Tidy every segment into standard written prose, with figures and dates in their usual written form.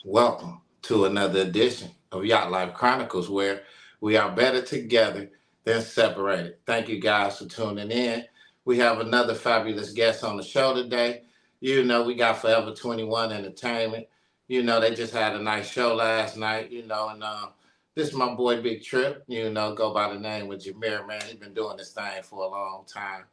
Welcome to another edition of Yacht Life Chronicles, where we are better together than separated. Thank you guys for tuning in. We have another fabulous guest on the show today. We got Forever 21 Entertainment. They just had a nice show last night, and this is my boy Big Trip, go by the name of Jameer, man. He's been doing this thing for a long time.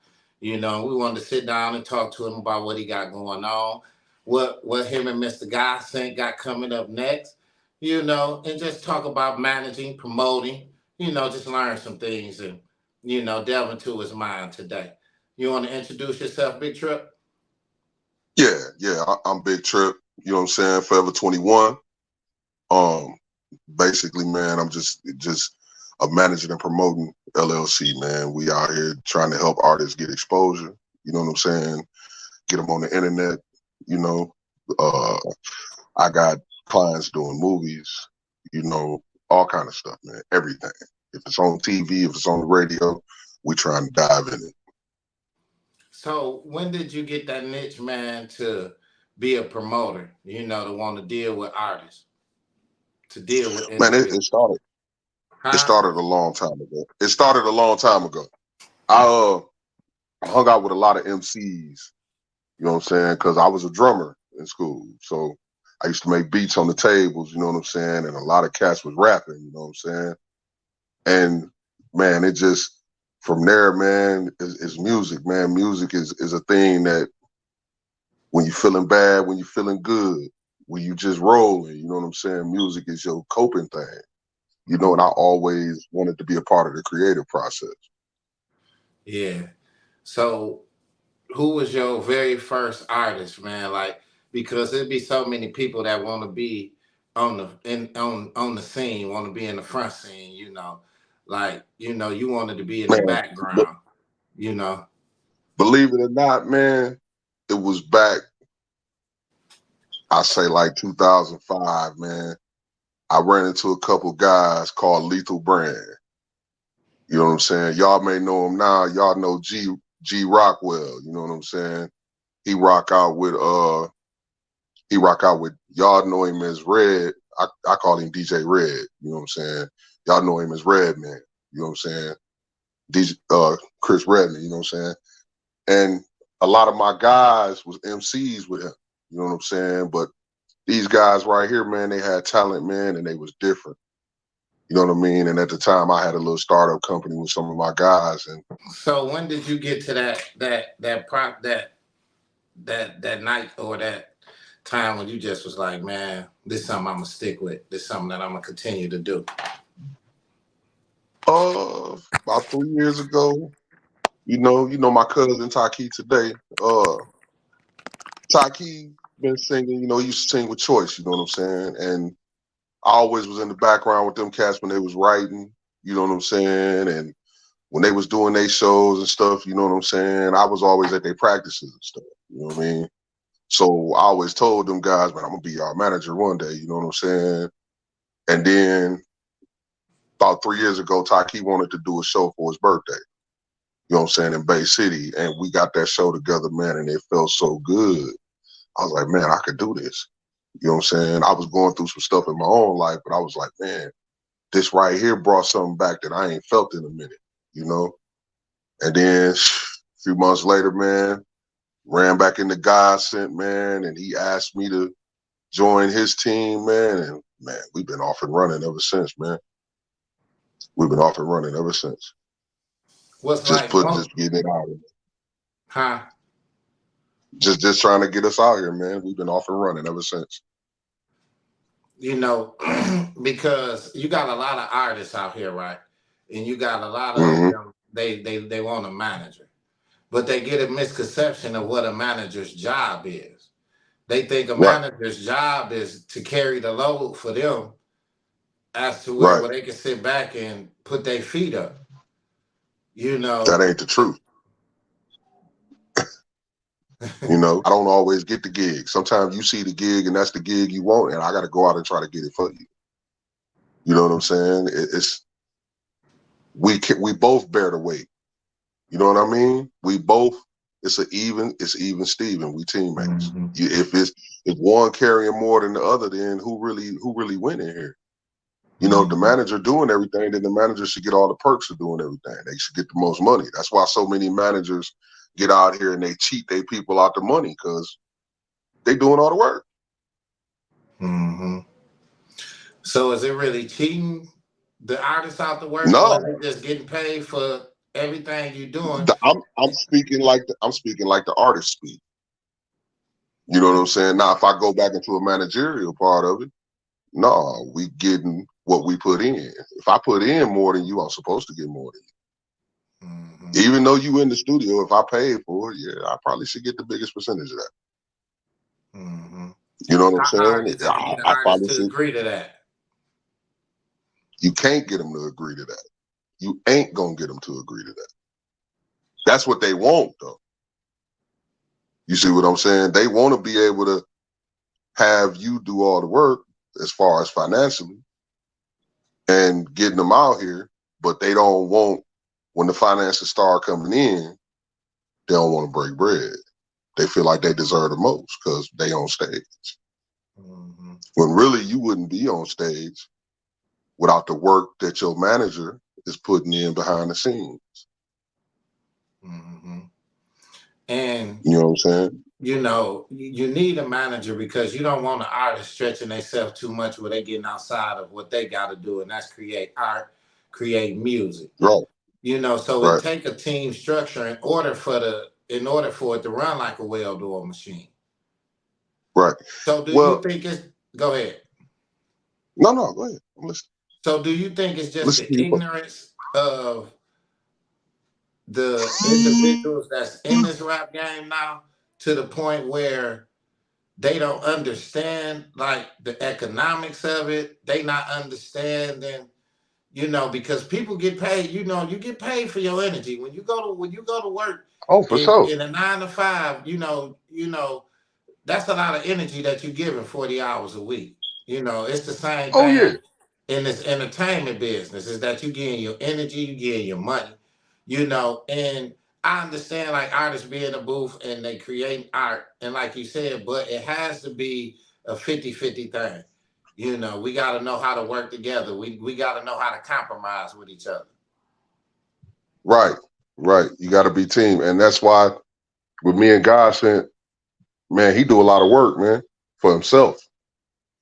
And we wanted to sit down and talk to him about what he got going on, what him and Mr. Godsent got coming up next, and just talk about managing, promoting, just learn some things and, delve into his mind today. You want to introduce yourself, Big Trip? I'm Big Trip, you know what I'm saying, Forever 21. Um, Basically, man, I'm just a managing and promoting LLC, man. We out here trying to help artists get exposure, you know what I'm saying, get them on the internet, you know. Uh, I got clients doing movies, all kind of stuff, man, everything. If it's on TV, if it's on the radio, we trying to dive in it. So when did you get that niche, man, to be a promoter, to want to deal with artists, to deal with Man, individuals? it Huh? started a long time ago. It started a long time ago. I hung out with a lot of MCs, you know what I'm saying? Because I was a drummer in school. So I used to make beats on the tables, you know what I'm saying? And a lot of cats was rapping, you know what I'm saying? And man, it just, from there, man, is music, man. Music is a thing that when you're feeling bad, when you're feeling good, when you just rolling, you know what I'm saying? Music is your coping thing, and I always wanted to be a part of the creative process. Yeah. So who was your very first artist, man? Like, because there'd be so many people that want to be on the scene, want to be in the front scene, like, you wanted to be in the Man, but background, you know. believe it or not, man, it was back, I say like 2005, man. I ran into a couple guys called Lethal Brand. You know what I'm saying? Y'all may know him now. Y'all know G Rockwell. You know what I'm saying? He rock out with y'all know him as Red. I call him DJ Red. You know what I'm saying? Y'all know him as Red Man. You know what I'm saying? DJ Chris Redman. You know what I'm saying? And a lot of my guys was MCs with him. You know what I'm saying? But these guys right here, man, they had talent, man, and they was different. You know what I mean? And at the time, I had a little startup company with some of my guys, and So when did you get to that night or that time when you just was like, man, this is something I'm gonna stick with. This is something that I'm gonna continue to do. about 3 years ago, my cousin Taki today. Taki been singing, he used to sing with Choice, you know what I'm saying? And I always was in the background with them cats when they was writing, you know what I'm saying? And when they was doing their shows and stuff, you know what I'm saying? I was always at their practices and stuff, you know what I mean? So I always told them guys, man, I'm gonna be our manager one day, you know what I'm saying? And then about 3 years ago, Taki wanted to do a show for his birthday, you know what I'm saying, in Bay City. And we got that show together, man, and it felt so good. I was like, man, I could do this. You know what I'm saying? I was going through some stuff in my own life, but I was like, man, this right here brought something back that I ain't felt in a minute, you know? And then a few months later, man, ran back into Godsent, man, and he asked me to join his team, man. And man, we've been off and running ever since, man. We've been off and running ever since. What's Just like, just getting it out. huh? Just trying to get us out here, man. We've been off and running ever since. You know, because you got a lot of artists out here, right? And you got a lot of Mm-hmm. them. They want a manager, but they get a misconception of what a manager's job is. They think a Right, manager's job is to carry the load for them, as to where right. where they can sit back and put their feet up. You That know, ain't the truth. I don't always get the gig. Sometimes you see the gig and that's the gig you want, and I got to go out and try to get it for you. You know what I'm saying? We both bear the weight. You know what I mean? We both it's even Steven. We teammates. Mm-hmm. If one carrying more than the other, then who really winning here? You know, the Mm-hmm. manager doing everything, then the manager should get all the perks of doing everything. They should get the most money. That's why so many managers get out here and they cheat their people out the money because they doing all the work. Mm-hmm. So is it really cheating the artist out the work, or is No, it just getting paid for everything you're doing? I'm speaking like the artist speak. You know what I'm saying? Now, if I go back into a managerial part of it, no, we getting what we put in. If I put in more than you, I'm supposed to get more than Mm-hmm. you. Even though you in the studio, if I paid for it, yeah, I probably should get the biggest percentage of that. Mm-hmm. You know what I'm How hard saying? is it to get an I artist probably to should. agree to that? You can't get them to agree to that. You ain't gonna get them to agree to that. That's what they want, though. You see what I'm saying? They want to be able to have you do all the work as far as financially and getting them out here, but they don't want, when the finances start coming in, they don't want to break bread. They feel like they deserve the most because they on stage. Mm-hmm. When really you wouldn't be on stage without the work that your manager is putting in behind the scenes. Mm-hmm. And You know what I'm saying? you need a manager because you don't want an artist stretching themselves too much where they getting outside of what they got to do, and that's create art, create music. Right, So it right, take a team structure in order for it to run like a well-oiled machine. right. So do you Well, think it's go ahead? no, go ahead. I'm listening. So do you think it's just Listen the to you. ignorance of the individuals that's in this rap game now to the point where they don't understand like the economics of it? They not understanding, because people get paid. You get paid for your energy when you go to work Oh, for sure. in a 9 to 5. That's a lot of energy that you're giving 40 hours a week. It's the same Oh, yeah. thing in this entertainment business, is that you getting your energy, you getting your money, and I understand like artists be in the booth and they create art, and like you said, but it has to be a 50-50 thing. We got to know how to work together. We got to know how to compromise with each other. Right, right. You got to be team. And that's why with me and Godsent, man, he do a lot of work, man, for himself.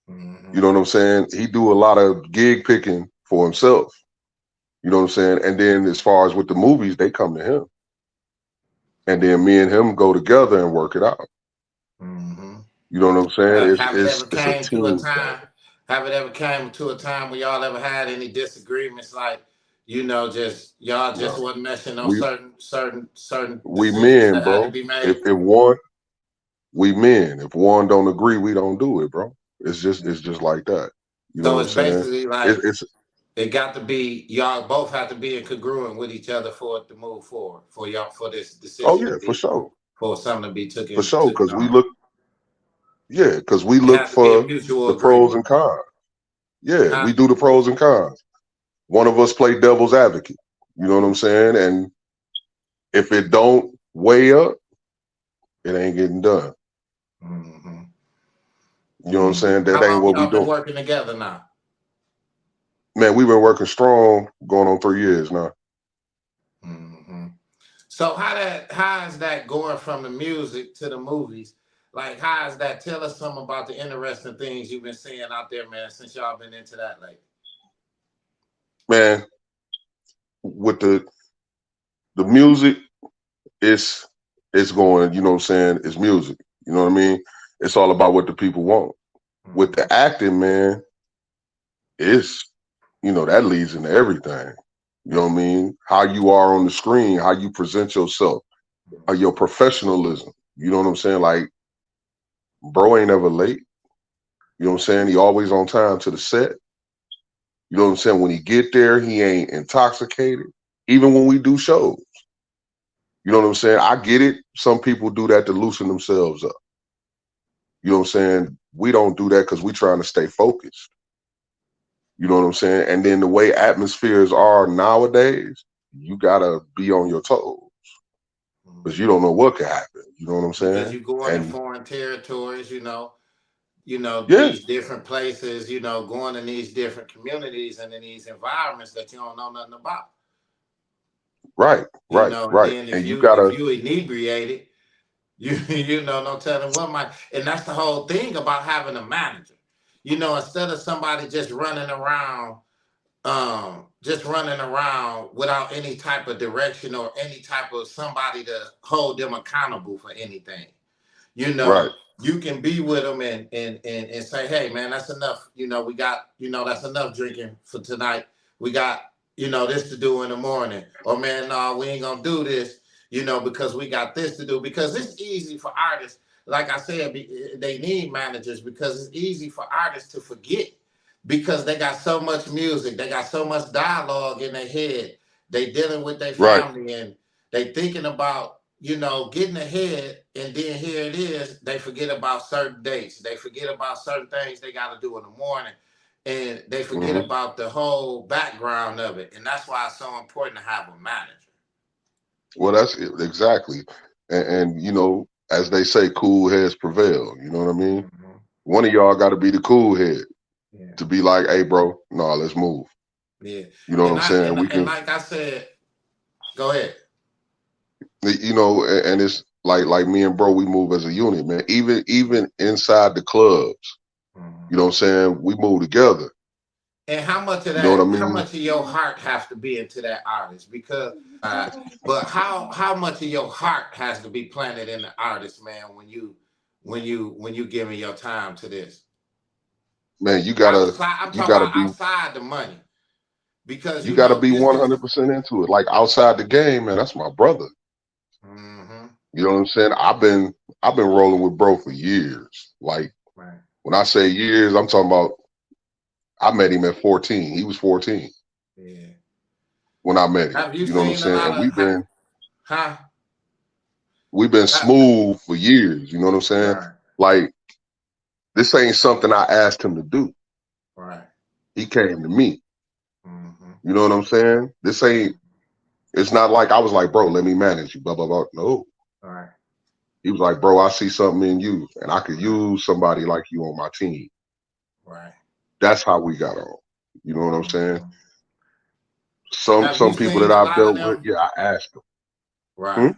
You Mm-hmm. know what I'm saying? He do a lot of gig picking for himself. You know what I'm saying? And then as far as with the movies, they come to him. And then me and him go together and work it out. Mm-hmm. You know what I'm saying? Have, It's have it it's ever it's a came to a team thing. time? Have it ever came to a time where y'all ever had any disagreements? Like, just y'all You just know, wasn't meshing on we certain we decisions men, that had to bro. be If made. one we men, if one don't agree, we don't do it, bro. It's just like that. You know So what I'm it's saying? basically like It's it got to be y'all both have to be in congruent with each other for it to move forward, for y'all for this oh decision to yeah, for be sure, for something to be for taken sure. taken Because on. we It look has to be a for mutual the pros agreement. and cons. Yeah, Huh? we do the pros and cons. One of us play devil's advocate. You know what I'm saying? And if it don't weigh up, it ain't getting done. Mm-hmm. You know what I'm saying? That How ain't long what we y'all been doing. working together now? Man, we've been working strong going on 3 years now. Mm-hmm. So how is that going from the music to the movies? Like how is that? Tell us something about the interesting things you've been seeing out there, man, since y'all been into that lately. Man, with the music, it's it's going, you know what I'm saying? It's music. You know what I mean? It's all about what the people want. With Mm-hmm. the acting, man, it's that leads into everything. You know what I mean? How you are on the screen, how you present yourself, your professionalism. You know what I'm saying? Like, bro ain't ever late. You know what I'm saying? He always on time to the set. You know what I'm saying? When he get there, he ain't intoxicated. Even when we do shows. You know what I'm saying? I get it. Some people do that to loosen themselves up. You know what I'm saying? We don't do that because we trying to stay focused. You know what I'm saying? And then the way atmospheres are nowadays, you gotta be on your toes. because you don't know what could happen. You know what I'm Because saying? you going in And foreign territories, yeah, these different places, going in these different communities and in these environments that you don't know nothing about. right, right, And right. then And you if gotta, you inebriated, no telling what might, and that's the whole thing about having a manager. Instead of somebody just running around without any type of direction or any type of somebody to hold them accountable for anything. you right, know, you can be with them and say, hey man, that's enough. We got, that's enough drinking for tonight. We got, this to do in the morning. Or man, no, we ain't gonna do this, because we got this to do. Because it's easy for artists, like I said, they need managers because it's easy for artists to forget because they got so much music, they got so much dialogue in their head. They dealing with their right. family and they thinking about getting ahead, and then here it is. They forget about certain dates. They forget about certain things they got to do in the morning, and they forget Hmm. about the whole background of it. And that's why it's so important to have a manager. Well, that's it, exactly. And as they say, cool heads prevail. You know what I mean? Mm-hmm. One of y'all got to be the cool head Yeah, to be like, hey, bro, no, let's move. yeah. You know what And I'm I saying? and, We and can, like I said, go ahead. and it's like me and bro, we move as a unit, man. Even inside the clubs, you Mm-hmm. know what I'm saying? We move together. And how much of You know what I that, how mean? much of your heart has to be into that artist? Because, but how much of your heart has to be planted in the artist, man? When you giving your time to this, Man, outside, I'm you talking gotta about be outside the money, because you gotta be this is. 100% into it. Like outside the game, man, that's my brother. Mm-hmm. You know what I'm saying? I've been rolling with bro for years. Like Right. when I say years, I'm talking about I met him at 14. He was 14 Yeah. when I met him. Have you You know what I'm seen a saying? lot And of? Huh? we've been Ha- smooth for years. You know what I'm saying? Right. Like this ain't something I asked him to do. Right. He came to me. Mm-hmm. You know what I'm saying? This ain't. It's not like I was like, bro, let me manage you. Blah blah blah. No, Right. he was like, bro, I see something in you, and I could Right. use somebody like you on my team. Right. That's how we got on. You know what I'm saying? Mm-hmm. Have you Some people that seen a I've lot of dealt with, them? yeah, I asked them. Right. Hmm?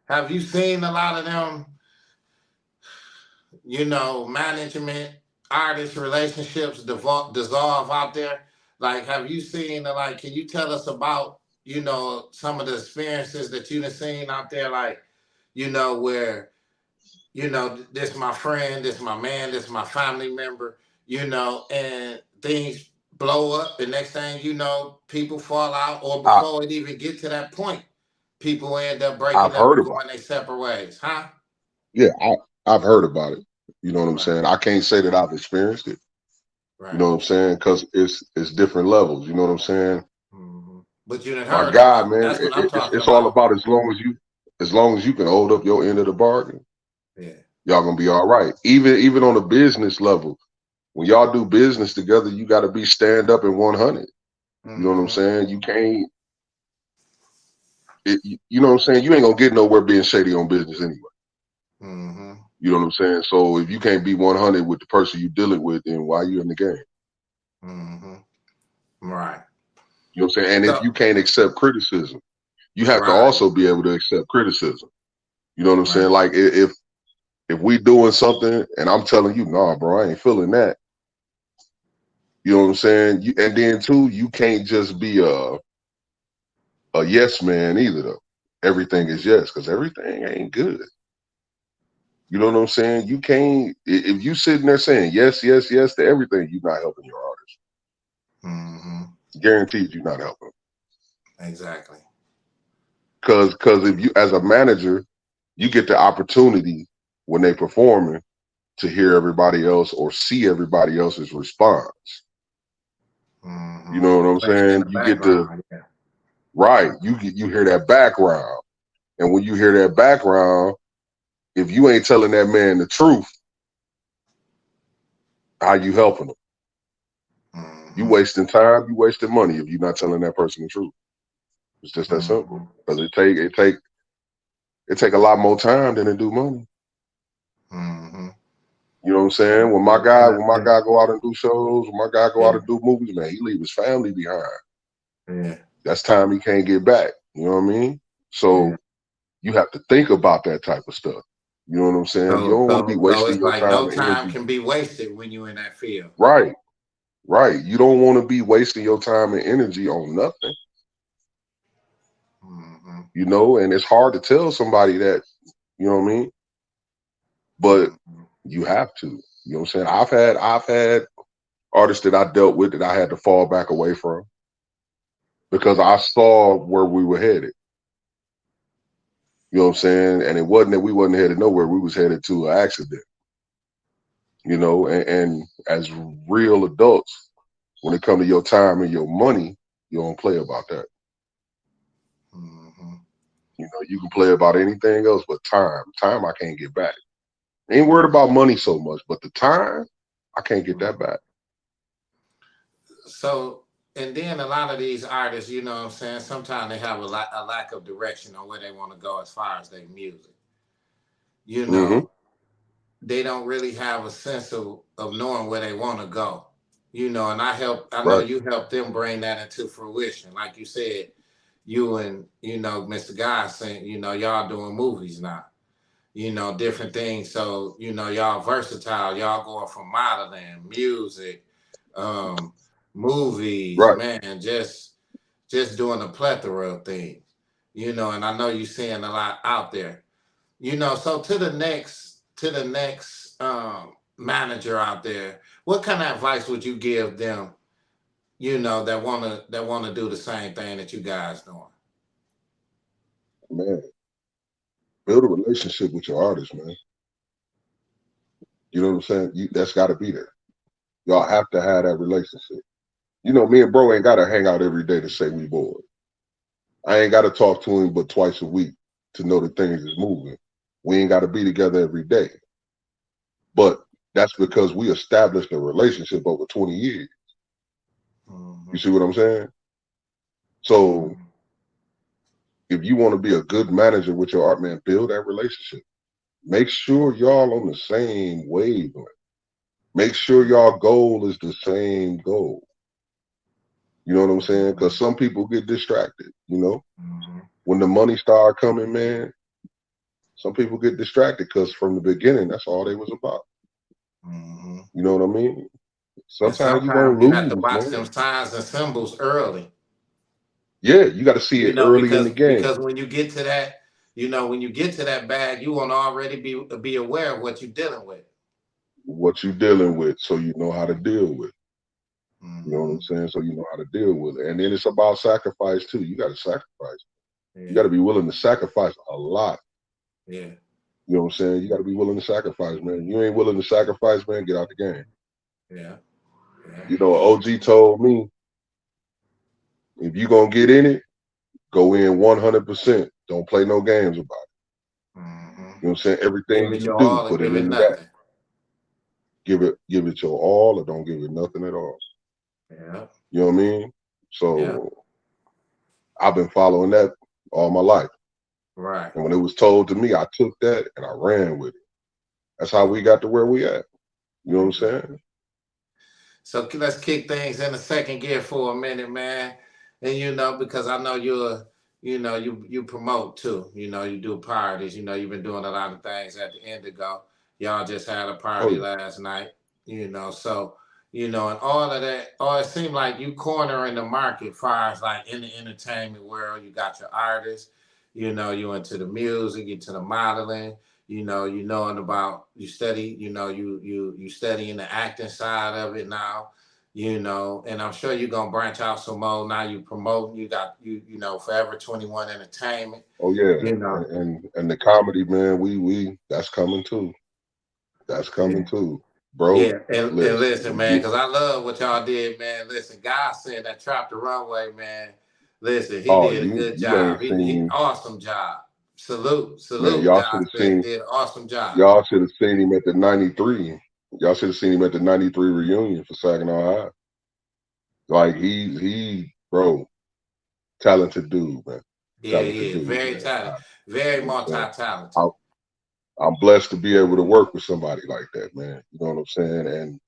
Have you seen a lot of them, management, artist relationships dissolve out there? Like, have you seen, like, can you tell us about, some of the experiences that you've seen out there? Like, where, this my friend, this my man, this my family member, and things blow up. The next thing you know, people fall out, or I, before it even get to that point, people end up breaking I've up heard and about going their separate ways, huh? it. Yeah, I've heard about it. You know what I'm Right, saying? I can't say that I've experienced it. You right. know what I'm saying? Because it's different levels. You know what I'm saying? Hmm. But you didn't My heard God, about it. man, That's what I'm talking it's all about. about as long as you can hold up your end of the bargain, Yeah. y'all gonna be all right. Even on a business level, when y'all do business together, you got to be stand up and 100. You know what I'm Mm-hmm. saying? You can't. You know what I'm saying? You ain't gonna get nowhere being shady on business anyway. Mm-hmm. You know what I'm saying? So if you can't be 100 with the person you dealing with, then why you in the game? Mm-hmm. Right. You know what I'm saying? And if So you can't accept criticism, you have to right, also be able to accept criticism. You know what I'm saying? right. Like if we doing something and I'm telling you, nah, bro, I ain't feeling that. You know what I'm saying? And then too, you can't just be a yes man either though. Everything is yes, because everything ain't good. You know what I'm saying? You can't if you sitting there saying yes, yes, yes to everything, you're not helping your artist. Mm-hmm. Guaranteed you're not helping. Exactly. Cause if you as a manager, you get the opportunity when they performing to hear everybody else or see everybody else's response. You Mm-hmm. know what I'm Playing in saying? the You get to background. Yeah. right. You hear that background. And when you hear that background, if you ain't telling that man the truth, how you helping him? You Mm-hmm. wasting time, you wasting money if you're not telling that person the truth. It's just that simple. Mm-hmm. Because it take It take a lot more time than it do money. Mm-hmm. You know what I'm saying? When my guy, go out and do shows, when my guy go out Yeah. and do movies, man, he leave his family behind. Yeah. That's time he can't get back. You know what I mean? Yeah. So you have to think about that type of stuff. You know what I'm saying? You So, don't want to be so wasting it's your like time no and time energy. can be wasted when you're in that field. Right, right. You don't want to be wasting your time and energy on nothing. Mm-hmm. You know, and it's hard to tell somebody that, you know what I mean? But Mm-hmm. you have to. You know what I'm saying? I've had artists that I dealt with that I had to fall back away from because I saw where we were headed. You know what I'm saying? And it wasn't that we wasn't headed nowhere. We was headed to an accident. You know, and as real adults, when it comes to your time and your money, you don't play about that. Mm-hmm. You know, you can play about anything else, but time. Time I can't get back. Ain't worried Mm-hmm. about money so much, but the time, I can't get that Mm-hmm. back. So, and then a lot of these artists, you know what I'm saying, sometimes they have a lack of direction on where they want to go as far as their music. You Hmm. know, they don't really have a sense of knowing where they want to go. You know, and I know Right, you helped them bring that into fruition. Like you said, you and, Mr. Guy saying, y'all doing movies now, different things. So, y'all versatile. Y'all going from modeling, music, um, movies, right. man, just doing a plethora of things, and I know you're seeing a lot out there. So to the next manager out there, what kind of advice would you give them, that wanna do the same thing that you guys doing? Man, build a relationship with your artist, man. You know what I'm saying? That's got to be there. Y'all have to have that relationship. You know, me and bro ain't got to hang out every day to say we bored. I ain't got to talk to him but twice a week to know that things is moving. We ain't got to be together every day. But that's because we established a relationship over 20 years. You Mm-hmm. see what I'm saying? So Mm-hmm. if you want to be a good manager with your art, man, build that relationship. Make sure y'all on the same wavelength. Make sure y'all goal is the same goal. You know what I'm saying? Because some people get distracted. You know, Mm-hmm. when the money start coming, man, some people get distracted because from the beginning, that's all they was about. Mm-hmm. You know what I mean? And Sometimes you gonna sometimes you have to lose, watch them man. signs and symbols early, Yeah, you got to see it early in because the game. when you get to that, when you get to that bag, you want to already be aware of what you're dealing with. What you dealing with, so you know how to deal with. You know what I'm Mm-hmm. saying? So you know how to deal with it. And then it's about sacrifice too. You got to sacrifice. You got Yeah. to be willing to sacrifice a lot. Yeah. You know what I'm saying? You got to be willing to sacrifice, man. You ain't willing to sacrifice, man, get out the game. Yeah. Yeah. You know, OG told me, if you gonna get in it, go in 100%. Don't play no games about it. Mm-hmm. You know what I'm saying? Give Everything it you your do, all or put it give it into that. nothing. Give it your all, or don't give it nothing at all. Yeah. You know what I mean? Yeah. So I've been following that all my life. Right. And when it was told to me, I took that and I ran with it. That's how we got to where we at. You know what I'm Yeah. saying? So let's kick things in the second gear for a minute, man. And because I know you promote too. You do parties. You've been doing a lot of things at the Indigo. Y'all just had a Oh party yeah. last night. So and all of that. Oh, it seemed like you cornering the market, far as like in the entertainment world. You got your artists. You into the music, into the modeling. You knowing about you study, you studying the acting side of it now, and I'm sure you're gonna branch out some more. Now you promoting, you got Forever 21 Entertainment, Oh yeah. you know. And the comedy, man, we that's coming too. That's coming Yeah. too. Bro, Yeah, and listen, listen, man, because I love what y'all did, man. Listen, God said that Trap the Runway, man. Listen, he oh, did a good you ain't job. He seen, awesome job. Salute, man, salute. God said did an awesome job. y'all should have seen him at the 93. Y'all should have seen him at the 93 reunion for Saginaw High. Like bro, talented dude, man. Yeah, talented yeah, dude, very man. talented, very You know what I'm saying? multi-talented. I, I'm blessed to be able to work with somebody like that, man. You know what I'm saying? And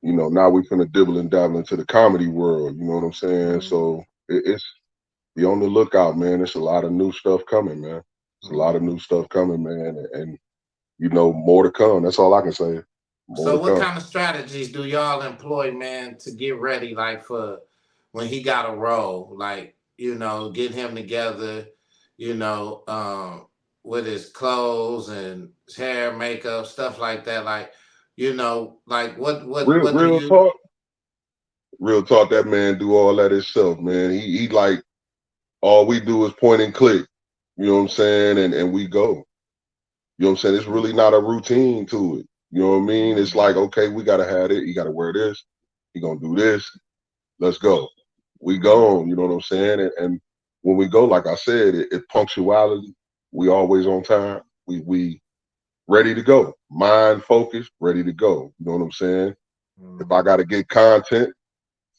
now we finna dibble and dabble into the comedy world. You know what I'm saying? Mm-hmm. So it's be on the lookout, man. It's a lot of new stuff coming, man. It's a lot of Mm-hmm. new stuff coming, man. And more to come. That's all I can say. More So to what come. kind of strategies do y'all employ, man, to get ready, like for when he got a role, like, get him together, you know, um, with his clothes and his hair, makeup, stuff like that. Like, like Real, what do real you? talk. Real talk. That man do all that himself, man. He like all we do is point and click. You know what I'm saying? And we go. You know what I'm saying? It's really not a routine to it. You know what I mean? It's like, Mhm, okay, we gotta have it. You gotta wear this. You gonna do this. Let's go. We mhm, go on. You know what I'm saying? And when we go, like I said, it punctuality. We always on time. We ready to go. Mind focused, ready to go. You know what I'm saying? If I mhm. gotta get content,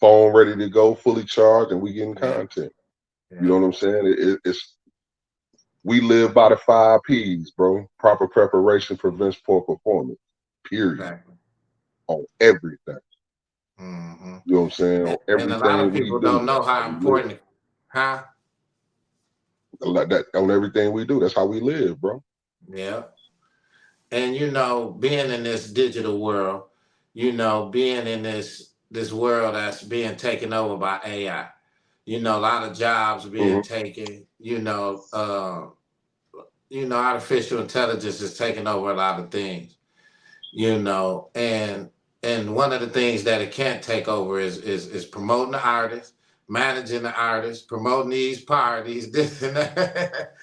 phone ready to go, fully charged, and we getting Yeah, content. You know yeah, what I'm saying? It's we live by the 5 P's, bro. Proper preparation prevents poor performance. Period. exactly. On everything. Hmm. You know what I'm saying? On And a lot of everything we people do. don't know That's how how we live. important, huh? Like that on everything we do. That's how we live, bro. Yeah. And being in this digital world, being in this world that's being taken over by AI, a lot of jobs being Hmm. taken, artificial intelligence is taking over a lot of things, and one of the things that it can't take over is promoting the artist, managing the artist, promoting these parties, this and that,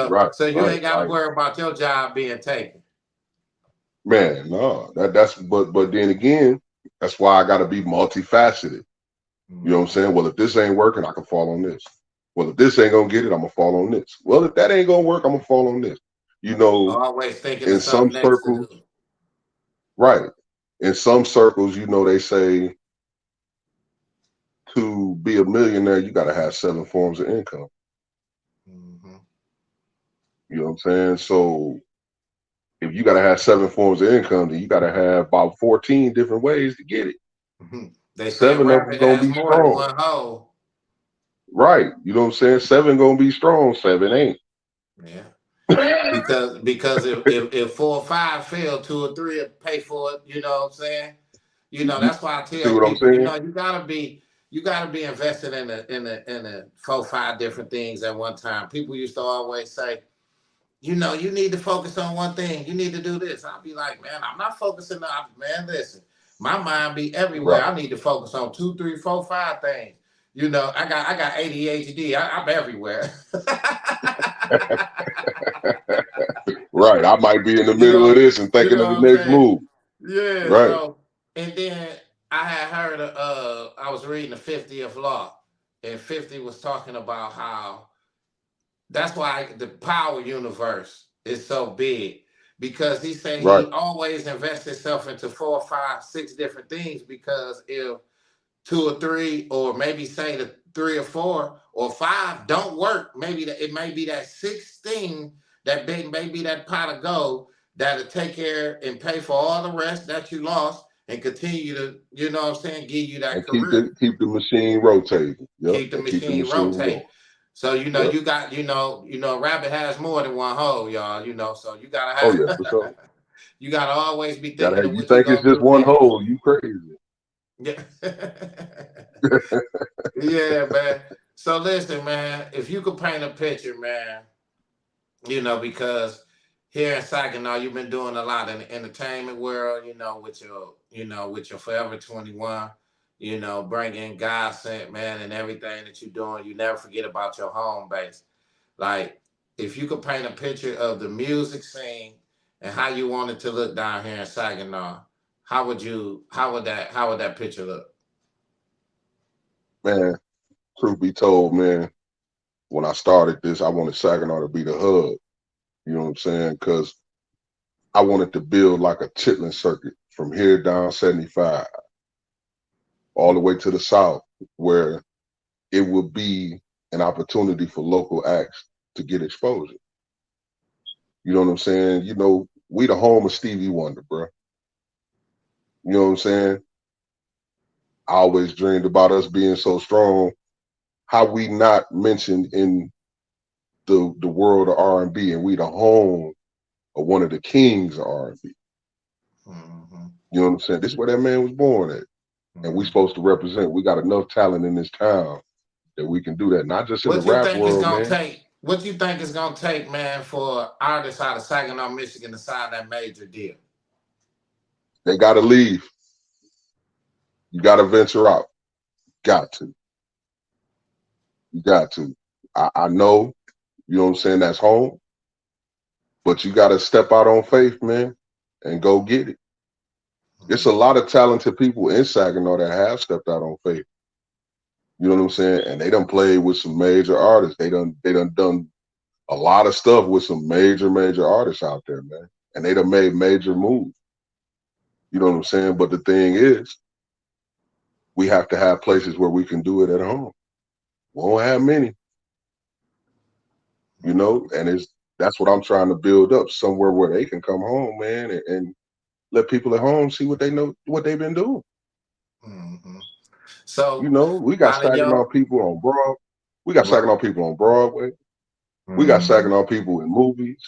Right, so you right. ain't got to Like, worry about your job being taken. man, no. That's but then again, that's why I gotta be multifaceted. You know what I'm Mhm. saying? Well, if this ain't working, I can fall on this. Well, if this ain't gonna get it, I'm gonna fall on this. Well, if that ain't gonna work, I'm gonna fall on this. You know, Always thinking of in some something next to circles, do. right. In some circles, they say to be a millionaire, you gotta have 7 forms of income. Hmm. You know what I'm saying? So if you gotta have 7 forms of income, then you gotta have about 14 different ways to get it. They say a 7 of them rabbit gonna has be more than strong. one hole. Right. You know what I'm saying? 7 gonna be strong, 7 ain't. Yeah, because if 4 or 5 fail, 2 or 3 will pay for it. You know what I'm saying? You That's why I see tell what I'm people, saying? you gotta be invested in a 4 or 5 different things at one time. People used to always say, you need to focus on one thing. You need to do this. I'll be like, man, I'm not focusing on, man, listen, my mind be everywhere. Right. I need to focus on 2, 3, 4, 5 things. I got ADHD. I'm everywhere. Right. I might be in the you middle of know, this and you thinking know of the what I'm next saying? move. Yeah. Right. So, and then I had heard, I was reading the 50th law, and 50 was talking about how that's why the power universe is so big, because he said Right. he always invests himself into 4, 5, 6 different things, because if 2 or 3, or maybe say the 3 or 4 or 5 don't work, maybe it may be that sixth thing, that big, maybe that pot of gold that'll take care and pay for all the rest that you lost, and continue to, what I'm saying, give you that And keep career, the machine rotating. Yep. keep the And keep the machine machine going. rotating. So Yep. you got, a rabbit has more than one hole, y'all. So you gotta Oh yeah, for have, sure. you gotta always be Gotta thinking have of you what you're think it's gonna just do one next. hole, you crazy. Yeah. Yeah, man. So listen, man, if you could paint a picture, man, because here in Saginaw, you've been doing a lot in the entertainment world, with your Forever 21, bringing God sent, man, and everything that you're doing. You never forget about your home base. Like, if you could paint a picture of the music scene and how you want it to look down here in Saginaw, how would that picture look? Man, truth be told, man, when I started this, I wanted Saginaw to be the hub. You know what I'm saying? Because I wanted to build like a Chitlin circuit from here down 75 all the way to the south, where it would be an opportunity for local acts to get exposure. You know what I'm saying? You know, we the home of Stevie Wonder, bro. You know what I'm saying? I always dreamed about us being so strong. How we not mentioned in the world of R&B, and we the home of one of the kings of R&B. Mm-hmm. You know what I'm saying? This is where that man was born at, and we supposed to represent. We got enough talent in this town that we can do that, not just in the What you rap think it's world, gonna man. take? What you think it's gonna take, man, for artists out of Saginaw, Michigan to sign that major deal? They got to leave. You got to venture out. Got to. You got to. I know, you know what I'm saying, that's home, but you got to step out on faith, man, and go get it. It's a lot of talented people in Saginaw that have stepped out on faith. You know what I'm saying? And they done played with some major artists. They done a lot of stuff with some major artists out there, man. And they done made major moves. You know what I'm saying? But the thing is, we have to have places where we can do it at home. We won't have many, you know, and that's what I'm trying to build up, somewhere where they can come home, man, and let people at home see what they know, what they've been doing. Mm-hmm. You So, know, we got out of Saginaw your people on Broadway. We got right. Saginaw people on Broadway. We got Mm-hmm. Saginaw people in movies.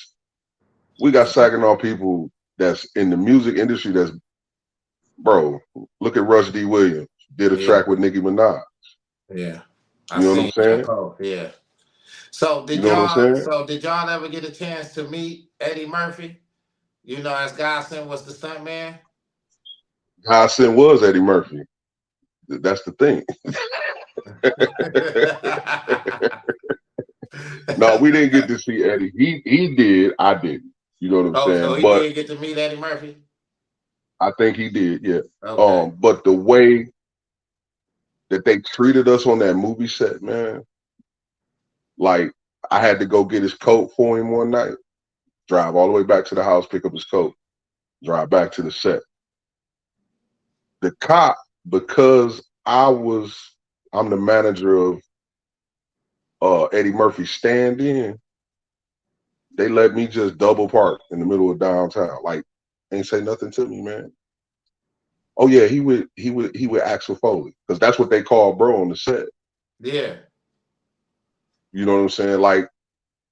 We got Saginaw people that's in the music industry. That's, bro, look at Rush D. Williams. Did a Yeah, track with Nicki Minaj. yeah. I You know what I'm seen that saying? post. Yeah. So You did know what I'm y'all? saying? So did y'all ever get a chance to meet Eddie Murphy? You know, as Godson was the stunt man. Godson was Eddie Murphy. That's the thing. No, we didn't get to see Eddie. He did. I didn't. You know what I'm Oh, so saying? he But did get to meet Eddie Murphy. I think he did. Yeah. Okay. But the way that they treated us on that movie set, man, like I had to go get his coat for him one night, drive all the way back to the house, pick up his coat, drive back to the set. The cop, because I'm the manager of Eddie Murphy's stand-in, they let me just double park in the middle of downtown. Like, ain't say nothing to me, man. Oh yeah, he would Axel Foley, because that's what they call bro on the set. Yeah. You know what I'm saying? Like,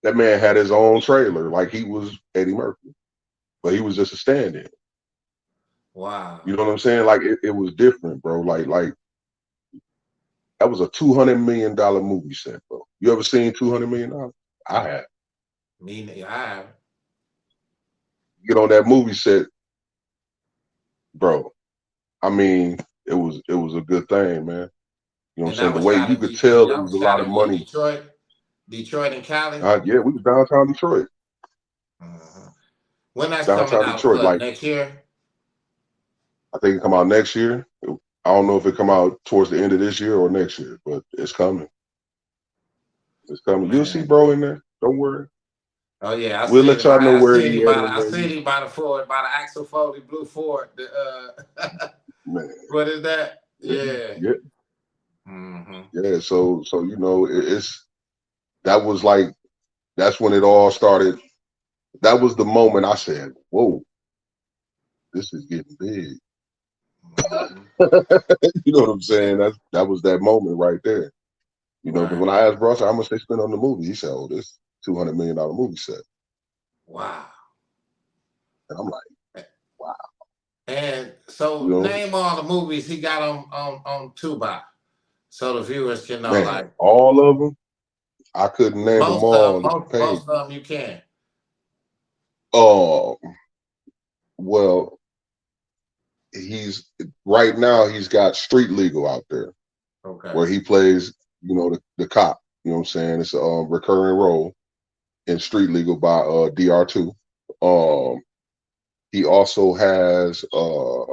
that man had his own trailer, like he was Eddie Murphy, but he was just a stand-in. Wow. You know what I'm saying? Like, it was different, bro. Like that was a $200 million movie set, bro. You ever seen $200 million? I have. I have. Get on that movie set, bro. I mean, it was a good thing, man. You know what I'm And that saying? The was way shot you in could tell it that was was a lot shot of in money. Detroit and Cali. Yeah, we was downtown Detroit. Uh-huh. When that's coming Downtown out? Detroit. What, Like, next year? I think it come out next year. I don't know if it come out towards the end of this year or next year, but it's coming. It's coming. You'll see Man. bro in there. Don't worry. Oh yeah, We'll let y'all know I where see he him at by and I where see he, him by the Ford, by the Axel Foley blue Ford. man. What is that? Yeah, Yeah. yeah, Mm-hmm. yeah. So you know, that was like, that's when it all started. That was the moment I said, "Whoa, this is getting big." Mm-hmm. You know what I'm saying? That was that moment right there. You know, because Right. when I asked bro, I said, how much they spent on the movie? He said, "Oh, this $200 million movie set." Wow. And I'm like, wow. And You so know, name all the movies he got on Tubi, so the viewers can know. man, Like all of them, I couldn't name them all on the page. most of them you can. Oh, well, he's right now he's got Street Legal out there Okay. where he plays, you know, the cop. You know what I'm saying? It's a recurring role in Street Legal by DR2. Um, he also has a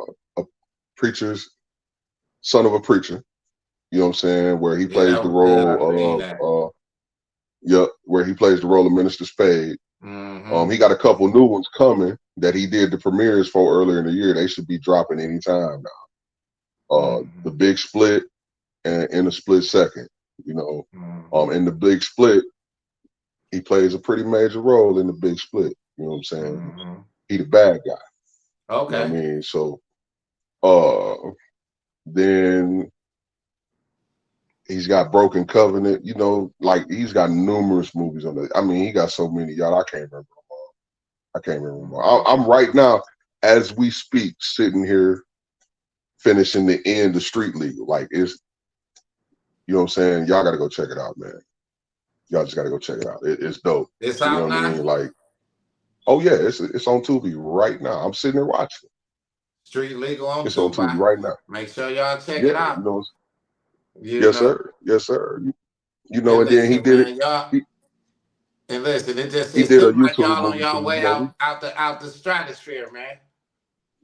preacher's son of a preacher. You know what I'm saying? Where he Yeah, plays that the was good. I seen role that. of where he plays the role of Minister Spade. Mm-hmm. He got a couple new ones coming that he did the premieres for earlier in the year. They should be dropping anytime now. The Mm-hmm. Big Split and In a Split Second. You know, Mm-hmm. in the big split, he plays a pretty major role in the big split. You know what I'm saying? Mm-hmm. He the bad guy. You know what I Okay. mean? So, then he's got Broken Covenant. You know, like he's got numerous movies on it. I mean, he got so many, y'all. I can't remember them all. I can't remember them all. Mm-hmm. I'm right now, as we speak, sitting here finishing the end of Street Legal. Like it's, you know what I'm saying? Y'all got to go check it out, man. Y'all just got to go check it out. It's dope. It's You know out what I now. mean? Like, oh yeah, it's on Tubi right now. I'm sitting there watching. Street Legal on It's on Tubi Tubi. right now. Make sure y'all check Yeah, it out. you know. You Yes, know. sir. Yes, sir. You know, And and then he listen, did it. man, y'all. He, And listen, he it did a seems like YouTube y'all on movie y'all too. You way know, out the stratosphere, man.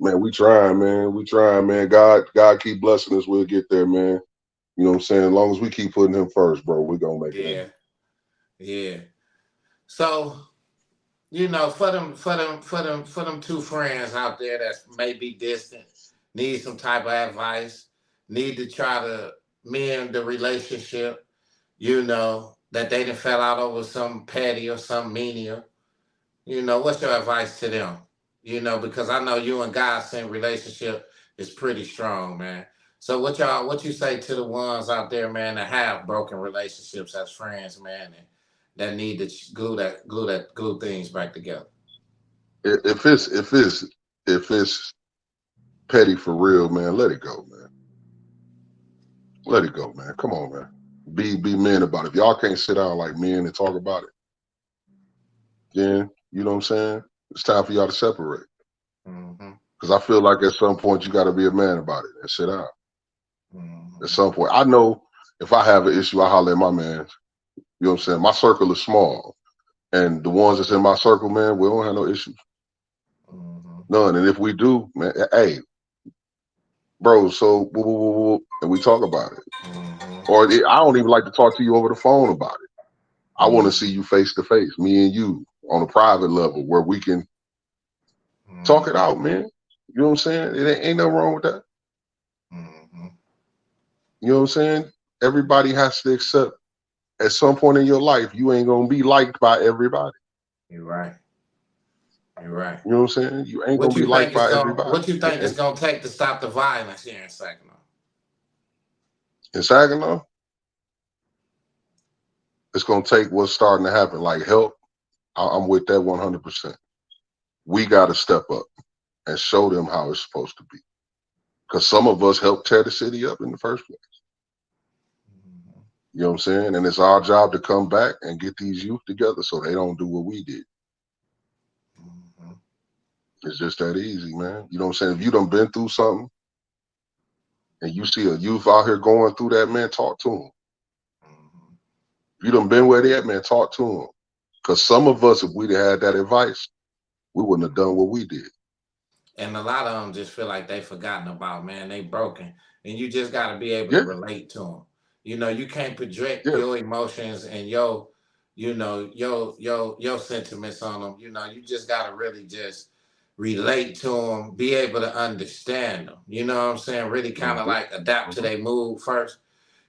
man, we trying, man. We trying, man. God keep blessing us. We'll get there, man. You know what I'm saying? As long as we keep putting him first, bro, we gonna make it Yeah, happen. yeah. So, you know, for them two friends out there that's maybe distant, need some type of advice, need to try to mend the relationship, you know, that they done fell out over some petty or some menial. You know, what's your advice to them? You know, because I know you and God's relationship is pretty strong, man. So what you say to the ones out there, man, that have broken relationships as friends, man, and that need to glue things back together? If it's petty for real, man, let it go, man. Let it go, man. Come on, man. Be men about it. If y'all can't sit down like men and talk about it, then you know what I'm saying? It's time for y'all to separate. Mm-hmm. Because I feel like at some point you got to be a man about it and sit down. At Mm-hmm. some point, I know if I have an issue, I holler at my man. You know what I'm saying? My circle is small, and the ones that's in my circle, man, we don't have no issues, Mm-hmm. none. And if we do, man, hey, bro, so and we talk about it. Mm-hmm. Or I don't even like to talk to you over the phone about it. I want to Mm-hmm. see you face to face, me and you, on a private level where we can talk it Mm-hmm. out, man. You know what I'm saying? It ain't nothing wrong with that. Mm-hmm. You know what I'm saying? Everybody has to accept at some point in your life, you ain't gonna be liked by everybody. You're right. You're right. You know what I'm saying? You ain't gonna be liked by everybody. What you think it's gonna take to stop the violence here in Saginaw? In Saginaw, it's gonna take what's starting to happen, like help. I'm with that 100%. We got to step up and show them how it's supposed to be. Because some of us helped tear the city up in the first place. Mm-hmm. You know what I'm saying? And it's our job to come back and get these youth together so they don't do what we did. Mm-hmm. It's just that easy, man. You know what I'm saying? If you done been through something and you see a youth out here going through that, man, talk to them. Mm-hmm. If you done been where they at, man, talk to them. Because some of us, if we'd had that advice, we wouldn't have done what we did. And a lot of them just feel like they forgotten about, man. They broken, and you just got to be able to Yeah, relate to them. You know, you can't project yeah. your emotions and you know, your sentiments on them. You know, you just got to really just relate to them, be able to understand them. You know what I'm saying? Really kind of Mm-hmm. like adapt to Mm-hmm. their mood first.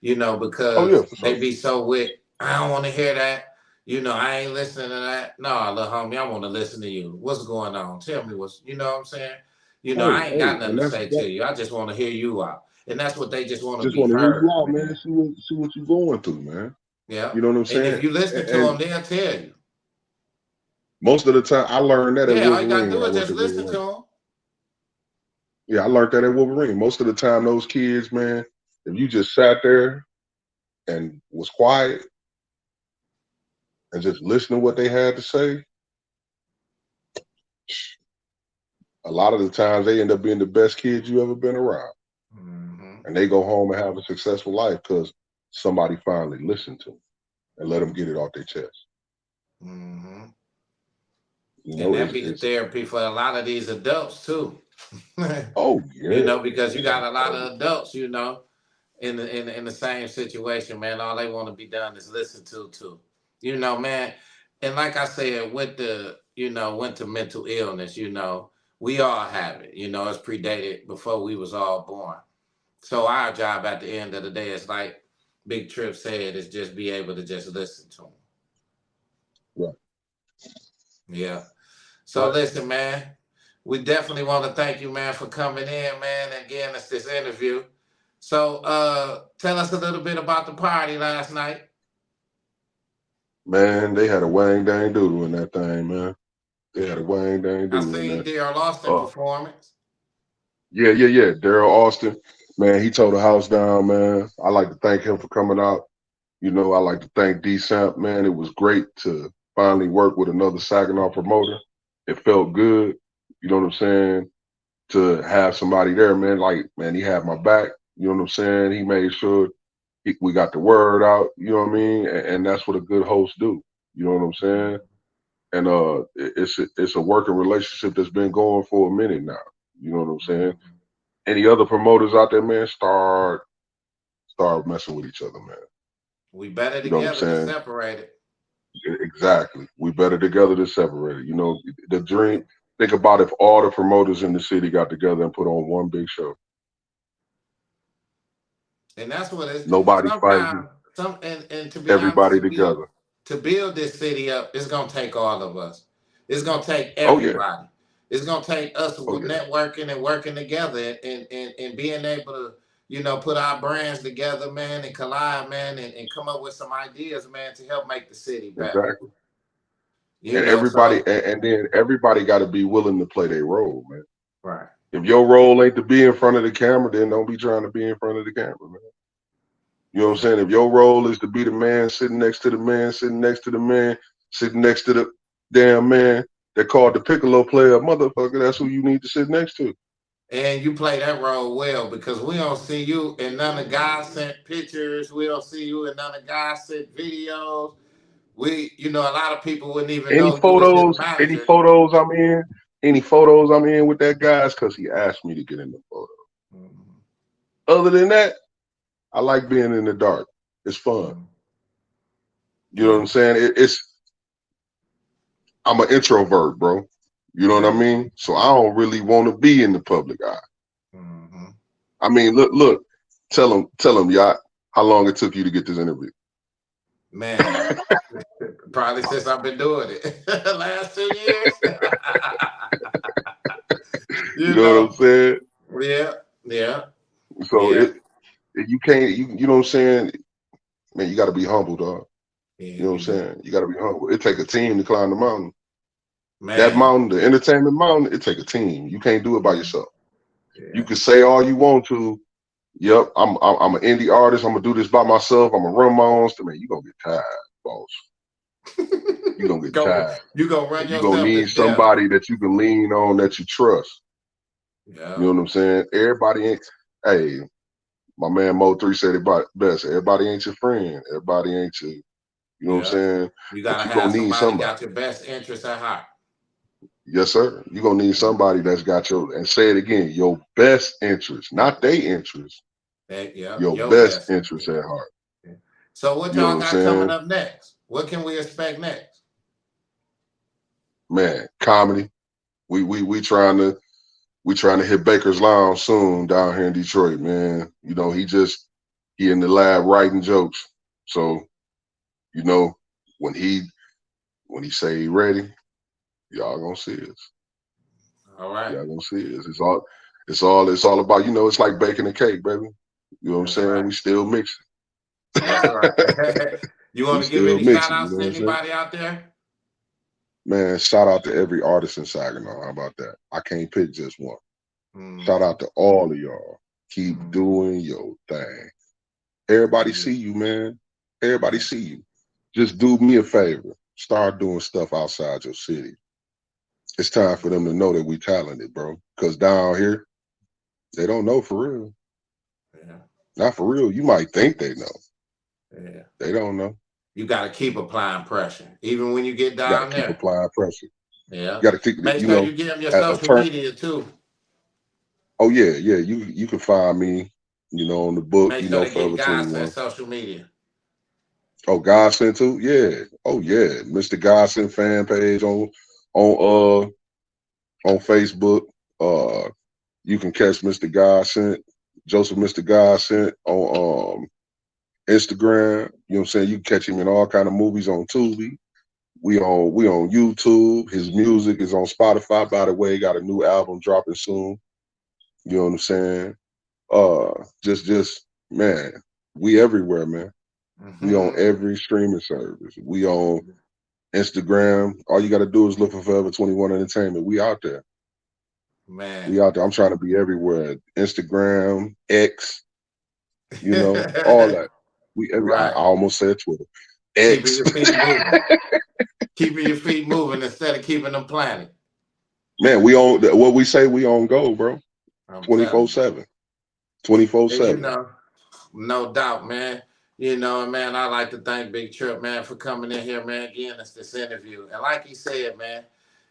You know, Oh, yeah, because for they sure. be so with, I don't want to hear that. You know, I ain't listening to that. No, little homie, I want to listen to you. What's going on? Tell me what's, you know what I'm saying? You know, Hey, I ain't got hey, nothing and to that's say that. to you. I just want to hear you out. And that's what they just want to Just be want to hear you heard, out, man. man. See what you're going through, man. Yeah. You know what I'm And if saying? you listen to And them, they'll tell you. most of the time, I learned that at Yeah, all you got to Wolverine when do I is worked just at listen to Wolverine. them. Yeah, I learned that at Wolverine. Most of the time, those kids, man, if you just sat there and was quiet and just listen to what they had to say, a lot of the times they end up being the best kids you ever been around. Mm-hmm. And they go home and have a successful life because somebody finally listened to them and let them get it off their chest. Mm-hmm. You And know, that it's, be the it's therapy for a lot of these adults, too. oh, You yeah. know, because you got a lot Oh, of adults, you know, in the same situation, man. All they want to be done is listen to too. You know, man. And like I said, with the, you know, went to mental illness, you know, we all have it. You know, it's predated before we was all born. So our job at the end of the day is like Big Trip said, is just be able to just listen to them. Right. Yeah. So Right. listen, man, we definitely want to thank you, man, for coming in, man. Again, it's this interview. So tell us a little bit about the party last night. Man, they had a wang dang doodle in that thing, man. They had a wang dang I doodle in seen that. Daryl Austin Uh, performance. yeah. Daryl Austin, man, he tore the house down, man. I like to thank him for coming out. You know, I like to thank D-Samp, man. It was great to finally work with another Saginaw promoter. It felt good. You know what I'm saying? To have somebody there, man. Like, man, he had my back. You know what I'm saying? He made sure we got the word out. You know what I mean? And that's what a good host do. You know what I'm saying? And it's a working relationship that's been going for a minute now. You know what I'm saying? Any other promoters out there, man, start messing with each other, man. We better You know what I'm together than saying? separated. Exactly. We better together than separated. You know, the dream. Think about if all the promoters in the city got together and put on one big show. And that's what it's Nobody fighting. sometimes and to be honest, Everybody together. to build this city up, it's gonna take all of us. It's gonna take Oh yeah. everybody. It's gonna take us Oh yeah. networking and working together and being able to, put our brands together, man, and collide, man, and come up with some ideas, man, to help make the city better. Exactly. You And know, everybody, so and then everybody got to be willing to play their role, man. right. If your role ain't to be in front of the camera, then don't be trying to be in front of the camera, man. You know what I'm saying? If your role is to be the man sitting next to the man, sitting next to the man, sitting next to the damn man that called the piccolo player, motherfucker, that's who you need to sit next to. And you play that role well because we don't see you and none of guys sent pictures. We don't see you and none of guys sent videos. A lot of people wouldn't even Any know you was his photos, any manager. photos I'm in, any photos I'm in with that guy is because he asked me to get in the photo. Mm-hmm. Other than that, I like being in the dark. It's fun. Mm-hmm. You know what I'm saying? I'm an introvert, bro. You know what I mean? So I don't really want to be in the public eye. Mm-hmm. I mean, look. Tell him, yacht, how long it took you to get this interview. Man, probably since I've been doing it. Last 2 years. You you know what I'm know. saying? Yeah, yeah, So yeah. you can't you know what I'm saying? Man, you gotta be humble, dog. Yeah, You know you what I'm do. saying? You gotta be humble. It take a team to climb the mountain. That Man. mountain, the entertainment mountain, it take a team. You can't do it by yourself. You Yeah. can say all you want to. Yep, I'm an indie artist. I'm gonna do this by myself. I'm gonna run my own stuff. Man, you gonna get tired, boss. You gonna get tired. You gonna run And you gonna yourself to need death. somebody that you can lean on that you trust. You Yeah. know what I'm saying? Everybody ain't. Hey, my man Mo3 said it best. Everybody ain't your friend. Everybody ain't your. You know what I'm Yeah. saying? You But gotta you have gonna need somebody somebody. got your best interest at heart. Yes, sir. You gonna need somebody that's got your. And say it again. Your best interest, not their interest. Yeah, Your your best best interest interest. at heart. Yeah. So what You know what y'all I'm got coming saying? up next? What can we expect next? Man, comedy. We trying to hit Baker's Lounge soon down here in Detroit, man. You know, he in the lab writing jokes. So, you know, when he say he ready, y'all gonna see us. All right. Y'all gonna see us. It's all about, it's like baking a cake, baby. You know what I'm That's saying? right. We still mixing. That's right. You We want to give still any shout mixing, you outs know to what I'm saying? anybody out there? Man, shout out to every artist in Saginaw. How about that? I can't pick just one. Shout Mm-hmm. out to all of y'all. Keep Mm-hmm. doing your thing. Everybody Yeah. see you, man. Everybody see you. Just do me a favor. Start doing stuff outside your city. It's time for them to know that we talented, bro. Because down here, they don't know for real. Yeah. Not for real. You might think they know. Yeah. They don't know. You got to keep applying pressure, even when you get You got to down keep there. applying pressure. Yeah. You got to keep, Make sure you give them your a social turn. media too. Oh yeah. You can find me, on the book, Make sure they get Forever guys on 21. social media. Oh, Godson too? Yeah. Oh yeah. Mr. Godson fan page on Facebook. You can catch Mr. Godson, Joseph Mr. Godson on Instagram. You know what I'm saying? You can catch him in all kind of movies on Tubi. We on YouTube. His music is on Spotify. By the way, got a new album dropping soon. You know what I'm saying? Just man, we everywhere, man. We on Mm-hmm. every streaming service. We on Instagram. All you got to do is look for Forever 21 Entertainment. We out there. Man. We out there. I'm trying to be everywhere. Instagram, X, all that. I Right. almost said Twitter. Keeping X. your feet moving. Keeping your feet moving instead of keeping them planted. Man, we on what we say we on go, bro. I'm telling you. 24/7. 24 And 7. no doubt, man. And man, I like to thank Big Trip, man, for coming in here, man. Again, it's this interview. And like he said, man,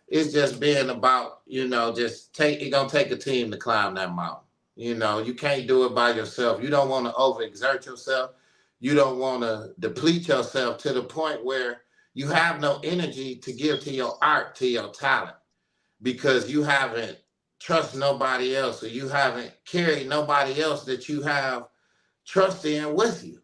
it's just being about, it's gonna take a team to climb that mountain. You can't do it by yourself. You don't want to overexert yourself. You don't want to deplete yourself to the point where you have no energy to give to your art, to your talent, because you haven't trust nobody else, or you haven't carried nobody else that you have trust in with you.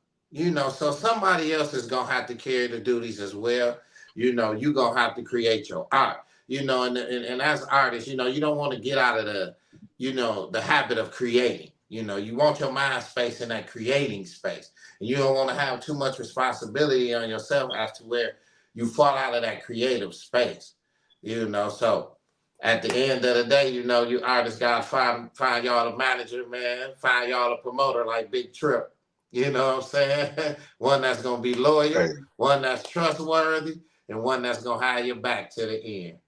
So somebody else is gonna have to carry the duties as well. You're gonna have to create your art. And as artists, you don't want to get out of the habit of creating. You want your mind space in that creating space. And you don't want to have too much responsibility on yourself as to where you fall out of that creative space. So at the end of the day, you artists gotta find y'all a manager, man. Find y'all a promoter like Big Trip. You know what I'm saying? One that's gonna be loyal, Hey, one that's trustworthy, and one that's gonna hire you back to the end.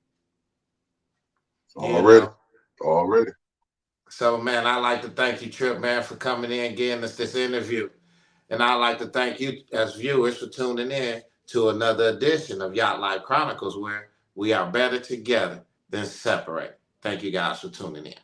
You already. know. Already. So man, I like to thank you, Trip, man, for coming in, getting us this interview. And I'd like to thank you as viewers for tuning in to another edition of Yacht Life Chronicles, where we are better together than separate. Thank you guys for tuning in.